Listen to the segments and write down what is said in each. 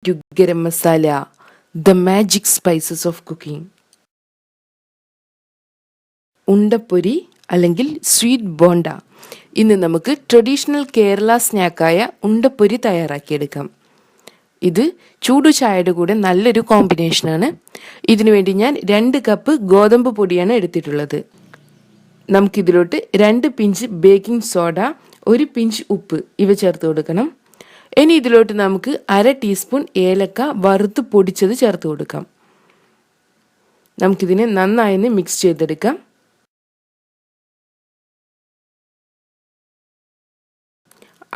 to garam masala, the magic spices of cooking. ഉണ്ടപ്പൊരി അല്ലെങ്കിൽ sweet bonda. ഇന്ന് നമുക്ക് ട്രഡീഷണൽ കേരള സ്നാക്കായ ഉണ്ടപ്പൊരി തയ്യാറാക്കിയെടുക്കാം. ഇത് ചൂടു ചായയുടെ കൂടെ നല്ലൊരു കോമ്പിനേഷനാണ്. ഇതിനു വേണ്ടി ഞാൻ 2 കപ്പ് ഗോതമ്പ് പൊടിയാണ് എടുത്തിട്ടുള്ളത്. നമുക്കിതിലോട്ട് 2 പിഞ്ച് ബേക്കിംഗ് സോഡ, 1 പിഞ്ച് ഉപ്പ് ഇവ ചേർത്ത് കൊടുക്കണം. ഇനി ഇതിലോട്ട് നമുക്ക് 1/2 ടീസ്പൂൺ ഏലക്ക വറുത്ത് പൊടിച്ചത് ചേർത്ത് കൊടുക്കാം. നമുക്കിതിനെ നന്നായി മിക്സ് ചെയ്തെടുക്കാം.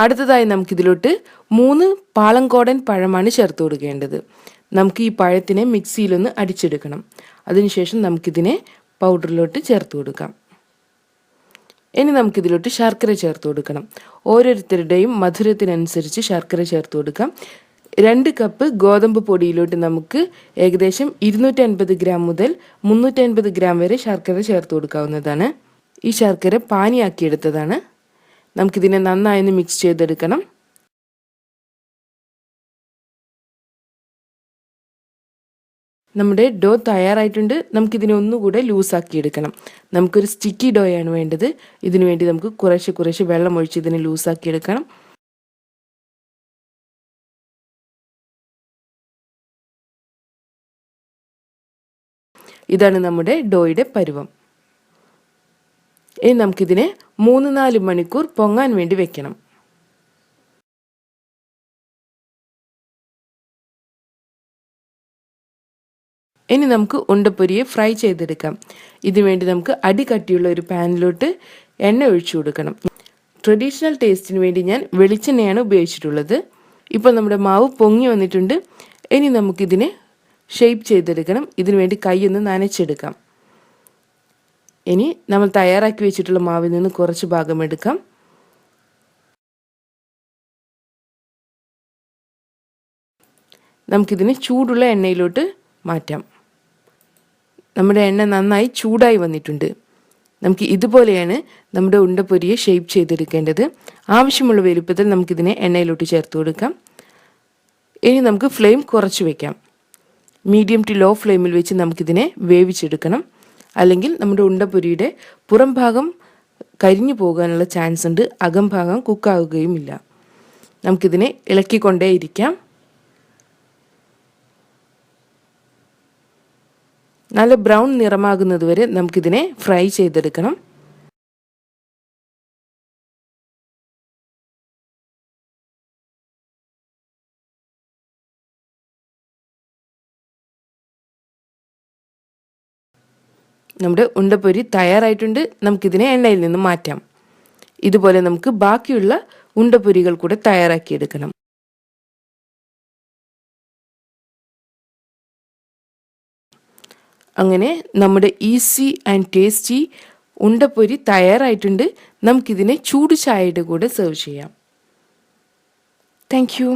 അടുത്തതായി നമുക്കിതിലോട്ട് 3 പാളങ്കോടൻ പഴമാണ് ചേർത്ത് കൊടുക്കേണ്ടത്. നമുക്ക് ഈ പഴത്തിനെ മിക്സിയിലൊന്ന് അടിച്ചെടുക്കണം. അതിനുശേഷം നമുക്കിതിനെ പൗഡറിലോട്ട് ചേർത്ത് കൊടുക്കാം. ഇനി നമുക്കിതിലോട്ട് ശർക്കര ചേർത്ത് കൊടുക്കണം. ഓരോരുത്തരുടെയും മധുരത്തിനനുസരിച്ച് ശർക്കര ചേർത്ത് കൊടുക്കാം. 2 കപ്പ് ഗോതമ്പ് പൊടിയിലോട്ട് നമുക്ക് ഏകദേശം 250 ഗ്രാം മുതൽ 350 ഗ്രാം വരെ ശർക്കര ചേർത്ത് കൊടുക്കാവുന്നതാണ്. ഈ ശർക്കര പാനിയാക്കിയെടുത്തതാണ്. നമുക്കിതിനെ നന്നായി മിക്സ് ചെയ്തെടുക്കണം. നമ്മുടെ ഡോ തയ്യാറായിട്ടുണ്ട്. നമുക്കിതിനെ ഒന്നുകൂടെ ലൂസാക്കി എടുക്കണം. നമുക്കൊരു സ്റ്റിക്കി ഡോയാണ് വേണ്ടത്. ഇതിനു വേണ്ടി നമുക്ക് കുറേശ്ശെ വെള്ളം ഒഴിച്ച് ഇതിനെ ലൂസാക്കി എടുക്കണം. ഇതാണ് നമ്മുടെ ഡോയുടെ പരുവം. ഇനി നമുക്കിതിനെ 3-4 മണിക്കൂർ പൊങ്ങാൻ വേണ്ടി വെക്കണം. ഇനി നമുക്ക് ഉണ്ടപ്പൊരിയെ ഫ്രൈ ചെയ്തെടുക്കാം. ഇതിനുവേണ്ടി നമുക്ക് അടികട്ടിയുള്ള ഒരു പാനിലോട്ട് എണ്ണ ഒഴിച്ചു കൊടുക്കണം. ട്രഡീഷണൽ ടേസ്റ്റിന് വേണ്ടി ഞാൻ വെളിച്ചെണ്ണയാണ് ഉപയോഗിച്ചിട്ടുള്ളത്. ഇപ്പോൾ നമ്മുടെ മാവ് പൊങ്ങി വന്നിട്ടുണ്ട്. ഇനി നമുക്കിതിനെ ഷേപ്പ് ചെയ്തെടുക്കണം. ഇതിനുവേണ്ടി കൈയൊന്ന് നനച്ചെടുക്കാം. ഇനി നമ്മൾ തയ്യാറാക്കി വെച്ചിട്ടുള്ള മാവിൽ നിന്ന് കുറച്ച് ഭാഗം എടുക്കാം. നമുക്കിതിനെ ചൂടുള്ള എണ്ണയിലോട്ട് മാറ്റാം. നമ്മുടെ എണ്ണ നന്നായി ചൂടായി വന്നിട്ടുണ്ട്. നമുക്ക് ഇതുപോലെയാണ് നമ്മുടെ ഉണ്ടപ്പൊരിയെ ഷേപ്പ് ചെയ്തെടുക്കേണ്ടത്. ആവശ്യമുള്ള വലുപ്പത്തിൽ നമുക്കിതിനെ എണ്ണയിലോട്ട് ചേർത്ത് കൊടുക്കാം. ഇനി നമുക്ക് ഫ്ലെയിം കുറച്ച് വയ്ക്കാം. മീഡിയം ടു ലോ ഫ്ലെയിമിൽ വെച്ച് നമുക്കിതിനെ വേവിച്ചെടുക്കണം. അല്ലെങ്കിൽ നമ്മുടെ ഉണ്ടപ്പൊരിയുടെ പുറം ഭാഗം കരിഞ്ഞു പോകാനുള്ള ചാൻസ് ഉണ്ട്. അകം ഭാഗം കുക്കാവുകയുമില്ല. നമുക്കിതിനെ ഇളക്കിക്കൊണ്ടേയിരിക്കാം. നല്ല ബ്രൗൺ നിറമാകുന്നത് വരെ നമുക്കിതിനെ ഫ്രൈ ചെയ്തെടുക്കണം. നമ്മുടെ ഉണ്ടപ്പൊരി തയ്യാറായിട്ടുണ്ട്. നമുക്കിതിനെ എണ്ണയിൽ നിന്ന് മാറ്റാം. ഇതുപോലെ നമുക്ക് ബാക്കിയുള്ള ഉണ്ടപ്പൊരികൾ കൂടെ തയ്യാറാക്കിയെടുക്കണം. അങ്ങനെ നമ്മുടെ ഈസി ആൻഡ് ടേസ്റ്റി ഉണ്ടപ്പൊരി തയ്യാറായിട്ടുണ്ട്. നമുക്കിതിനെ ചൂട് ചായയുടെ കൂടെ സെർവ് ചെയ്യാം. Thank you.